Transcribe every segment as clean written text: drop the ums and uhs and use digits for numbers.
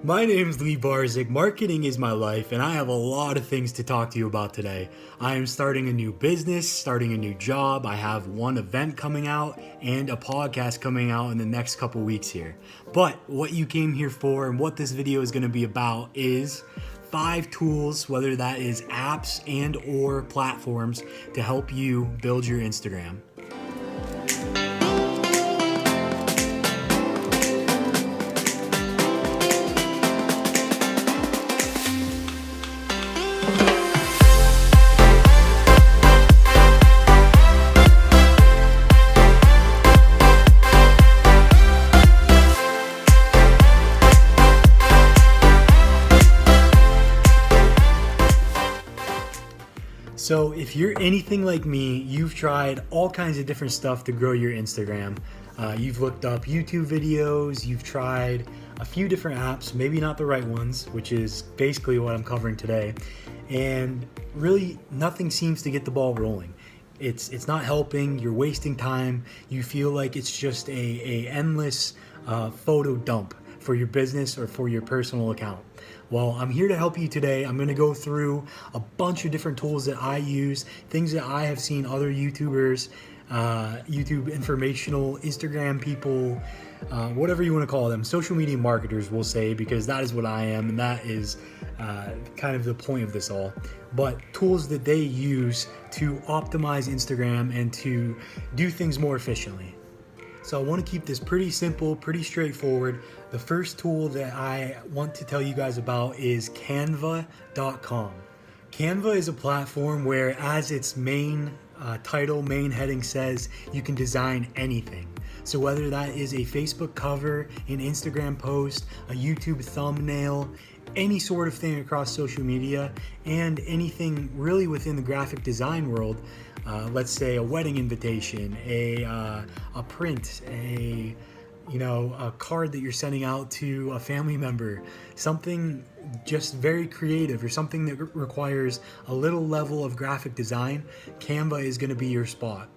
My name's Lee Barzik. Marketing is my life, and I have a lot of things to talk to you about today. I am starting a new business, starting a new job. I have one event coming out and a podcast coming out in the next couple weeks here. But what you came here for and what this video is going to be about is 5 tools, whether that is apps and or platforms, to help you build your Instagram. So if you're anything like me, you've tried all kinds of different stuff to grow your Instagram. You've looked up YouTube videos, you've tried a few different apps, maybe not the right ones, which is basically what I'm covering today. And really nothing seems to get the ball rolling. It's not helping, you're wasting time, you feel like it's just a endless photo dump for your business or for your personal account. Well, I'm here to help you today. I'm going to go through a bunch of different tools that I use, things that I have seen other YouTubers, YouTube informational, Instagram people, whatever you want to call them, social media marketers, we'll say, because that is what I am, and that is kind of the point of this all. But tools that they use to optimize Instagram and to do things more efficiently. So I want to keep this pretty simple, pretty straightforward. The first tool that I want to tell you guys about is Canva.com. Canva is a platform where, as its main title, main heading says, you can design anything. So whether that is a Facebook cover, an Instagram post, a YouTube thumbnail, any sort of thing across social media, and anything really within the graphic design world, let's say a wedding invitation, a print, a card that you're sending out to a family member, something just very creative or something that requires a little level of graphic design, Canva is going to be your spot.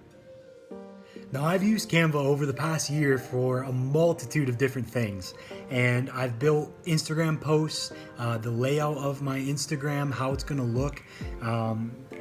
Now, I've used Canva over the past year for a multitude of different things, and I've built Instagram posts, the layout of my Instagram, how it's going to look.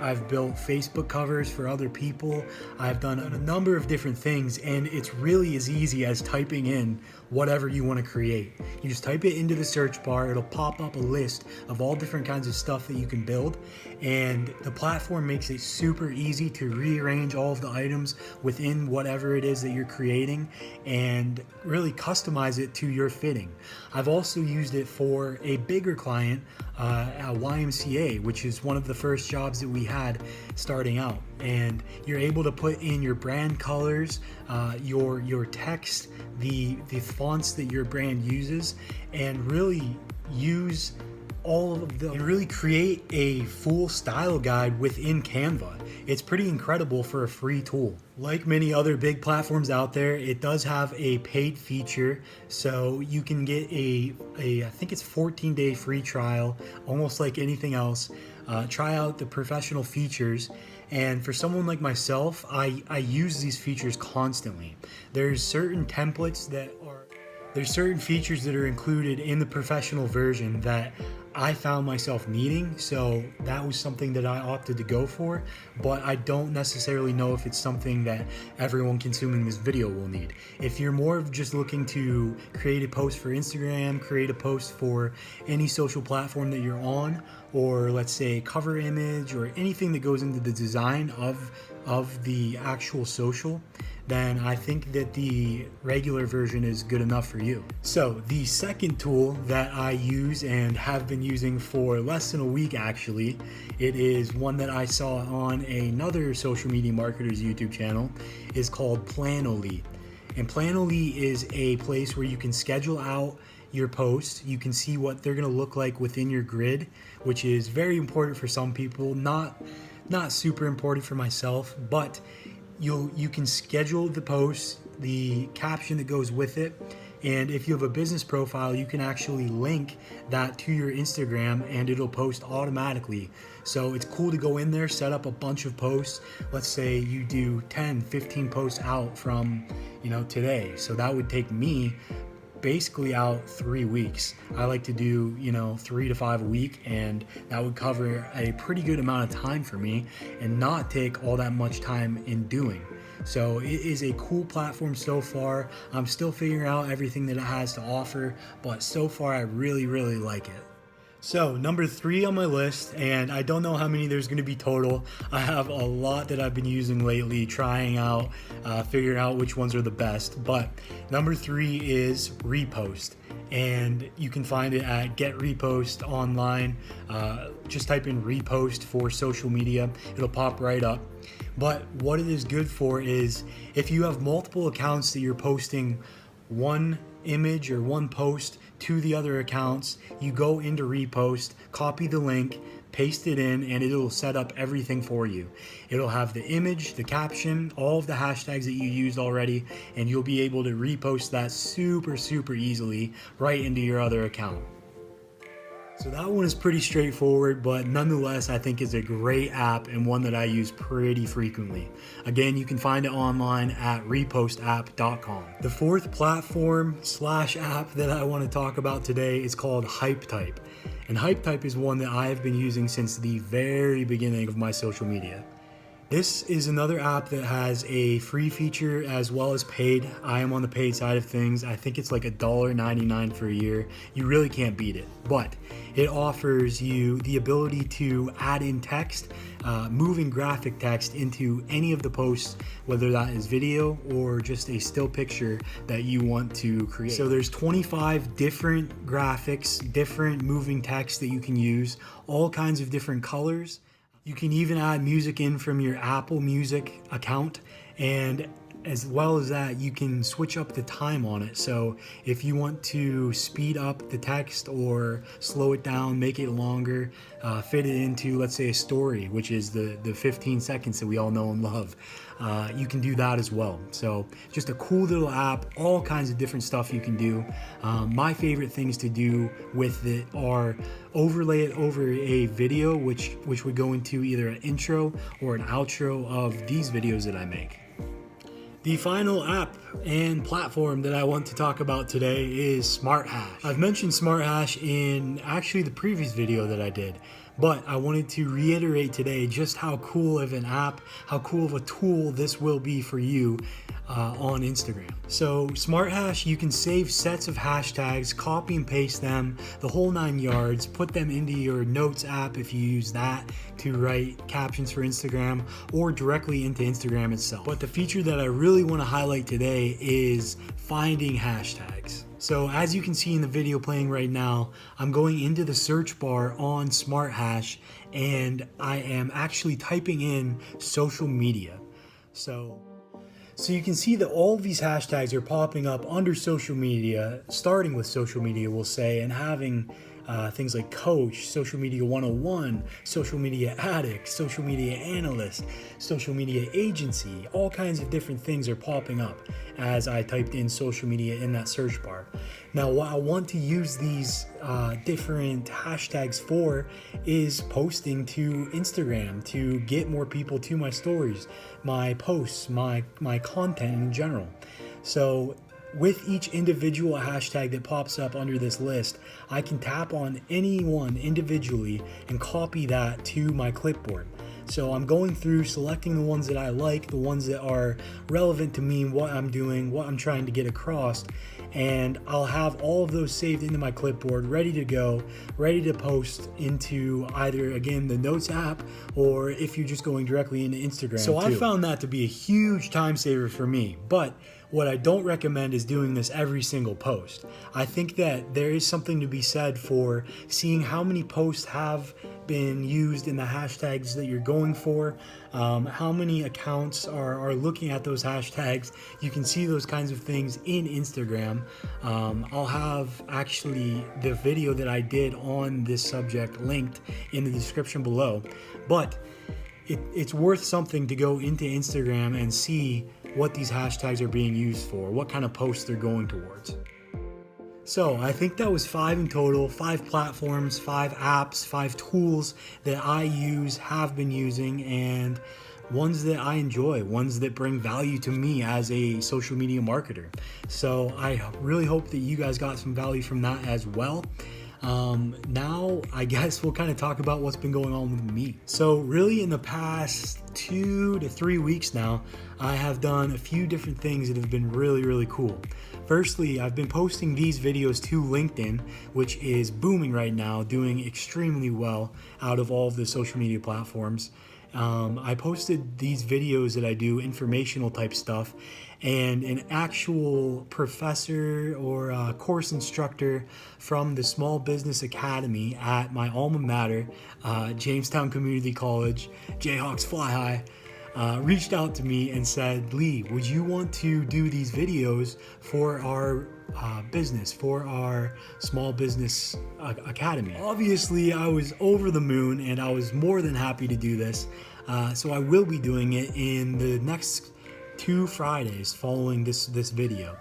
I've built Facebook covers for other people. I've done a number of different things, and it's really as easy as typing in whatever you want to create. You just type it into the search bar, it'll pop up a list of all different kinds of stuff that you can build, and the platform makes it super easy to rearrange all of the items within whatever it is that you're creating and really customize it to your fitting. I've also used it for a bigger client, at YMCA, which is one of the first jobs that we had starting out, and you're able to put in your brand colors, your text, the fonts that your brand uses, and really use all of them and really create a full style guide within Canva. It's pretty incredible for a free tool. Like many other big platforms out there, it does have a paid feature, so you can get I think it's 14-day free trial, almost like anything else. Try out the professional features, and for someone like myself, I use these features constantly. There's certain features that are included in the professional version that I found myself needing, so that was something that I opted to go for, but I don't necessarily know if it's something that everyone consuming this video will need. If you're more of just looking to create a post for Instagram, create a post for any social platform that you're on, or let's say cover image or anything that goes into the design of the actual social, then I think that the regular version is good enough for you. So the second tool that I use and have been using for less than a week actually, it is one that I saw on another social media marketer's YouTube channel, is called Planoly. And Planoly is a place where you can schedule out your posts. You can see what they're going to look like within your grid, which is very important for some people, not super important for myself, but you can schedule the post, the caption that goes with it, and if you have a business profile, you can actually link that to your Instagram and it'll post automatically. So it's cool to go in there, set up a bunch of posts. Let's say you do 10, 15 posts out from, today. So that would take me basically out 3 weeks. I like to do, 3 to 5 a week, and that would cover a pretty good amount of time for me and not take all that much time in doing. So it is a cool platform so far. I'm still figuring out everything that it has to offer, but so far I really, really like it. So number 3 on my list, and I don't know how many there's going to be total. I have a lot that I've been using lately, trying out, figuring out which ones are the best. But number 3 is Repost, and you can find it at Get Repost online. Just type in Repost for social media. It'll pop right up. But what it is good for is if you have multiple accounts that you're posting one image or one post to the other accounts, you go into Repost, copy the link, paste it in, and it'll set up everything for you. It'll have the image, the caption, all of the hashtags that you used already, and you'll be able to repost that super, super easily right into your other account. So that one is pretty straightforward, but nonetheless, I think is a great app and one that I use pretty frequently. Again, you can find it online at repostapp.com. The 4th platform / app that I want to talk about today is called HypeType. And HypeType is one that I have been using since the very beginning of my social media. This is another app that has a free feature as well as paid. I am on the paid side of things. I think it's like $1.99 for a year. You really can't beat it. But it offers you the ability to add in text, moving graphic text into any of the posts, whether that is video or just a still picture that you want to create. So there's 25 different graphics, different moving text that you can use, all kinds of different colors. You can even add music in from your Apple Music account, and as well as that, you can switch up the time on it. So if you want to speed up the text or slow it down, make it longer, fit it into, let's say, a story, which is the 15 seconds that we all know and love, you can do that as well. So just a cool little app, all kinds of different stuff you can do. My favorite things to do with it are overlay it over a video, which would go into either an intro or an outro of these videos that I make. The final app and platform that I want to talk about today is Smarthash. I've mentioned Smarthash in actually the previous video that I did, but I wanted to reiterate today just how cool of an app, how cool of a tool this will be for you on Instagram. So Smarthash, you can save sets of hashtags, copy and paste them, the whole 9 yards, put them into your Notes app if you use that to write captions for Instagram, or directly into Instagram itself. But the feature that I really want to highlight today is finding hashtags. So as you can see in the video playing right now, I'm going into the search bar on Smarthash and I am actually typing in social media. So you can see that all of these hashtags are popping up under social media, starting with social media, we'll say, and having things like coach, social media 101, social media addict, social media analyst, social media agency, all kinds of different things are popping up as I typed in social media in that search bar. Now, what I want to use these different hashtags for is posting to Instagram to get more people to my stories, my posts, my content in general. So with each individual hashtag that pops up under this list, I can tap on any one individually and copy that to my clipboard. So I'm going through selecting the ones that I like, the ones that are relevant to me, what I'm doing, what I'm trying to get across, and I'll have all of those saved into my clipboard, ready to go, ready to post into either, again, the Notes app, or if you're just going directly into Instagram. So I found that to be a huge time saver for me, but what I don't recommend is doing this every single post. I think that there is something to be said for seeing how many posts have been used in the hashtags that you're going for, how many accounts are looking at those hashtags. You can see those kinds of things in Instagram. I'll have actually the video that I did on this subject linked in the description below, but it's worth something to go into Instagram and see what these hashtags are being used for, what kind of posts they're going towards. So I think that was 5 in total, 5 platforms, 5 apps, 5 tools that I use, have been using, and ones that I enjoy, ones that bring value to me as a social media marketer. So I really hope that you guys got some value from that as well. Now I guess we'll kind of talk about what's been going on with me. So really in the past 2 to 3 weeks now, I have done a few different things that have been really, really cool. Firstly, I've been posting these videos to LinkedIn, which is booming right now, doing extremely well out of all of the social media platforms. I posted these videos that I do, informational type stuff, and an actual professor or course instructor from the Small Business Academy at my alma mater, Jamestown Community College, Jayhawks Fly High, reached out to me and said, Lee, would you want to do these videos for our business, for our Small Business Academy? Obviously, I was over the moon and I was more than happy to do this. So I will be doing it in the next 2 Fridays following this video.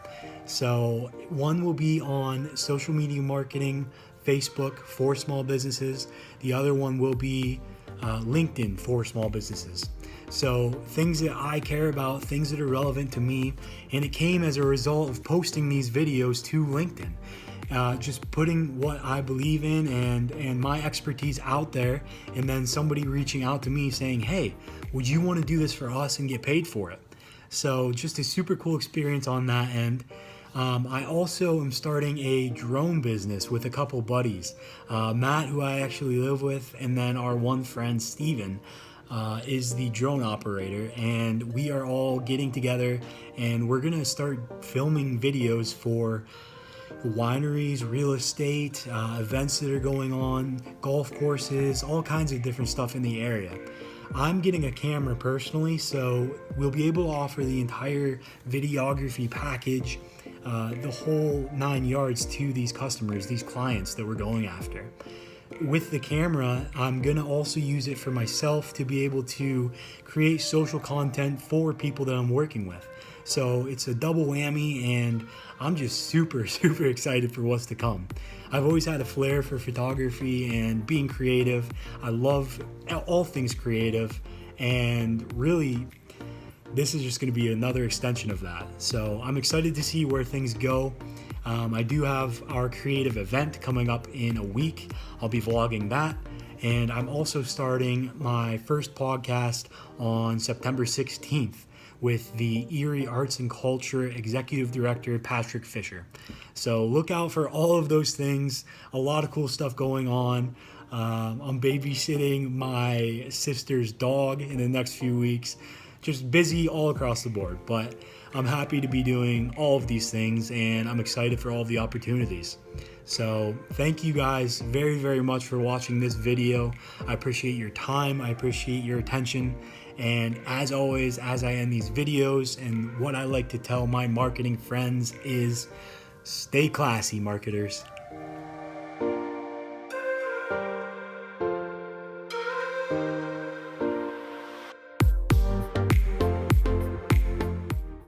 So one will be on social media marketing, Facebook for small businesses. The other one will be LinkedIn for small businesses. So things that I care about, things that are relevant to me, and it came as a result of posting these videos to LinkedIn. Just putting what I believe in and my expertise out there, and then somebody reaching out to me saying, hey, would you want to do this for us and get paid for it? So just a super cool experience on that end. I also am starting a drone business with a couple buddies. Matt, who I actually live with, and then our one friend, Steven, is the drone operator, and we are all getting together and we're gonna start filming videos for wineries, real estate, events that are going on, golf courses, all kinds of different stuff in the area. I'm getting a camera personally, so we'll be able to offer the entire videography package, the whole 9 yards to these customers, these clients that we're going after. With the camera, I'm gonna also use it for myself to be able to create social content for people that I'm working with. So it's a double whammy, and I'm just super excited for what's to come. I've always had a flair for photography and being creative. I love all things creative, and really this is just going to be another extension of that. So I'm excited to see where things go. I do have our creative event coming up in a week. I'll be vlogging that. And I'm also starting my first podcast on September 16th with the Erie Arts and Culture Executive Director, Patrick Fisher. So look out for all of those things. A lot of cool stuff going on. I'm babysitting my sister's dog in the next few weeks. Just busy all across the board, but I'm happy to be doing all of these things, and I'm excited for all of the opportunities. So thank you guys very much for watching this video. I appreciate your time. I appreciate your attention. And as always, as I end these videos, and what I like to tell my marketing friends is, stay classy, marketers.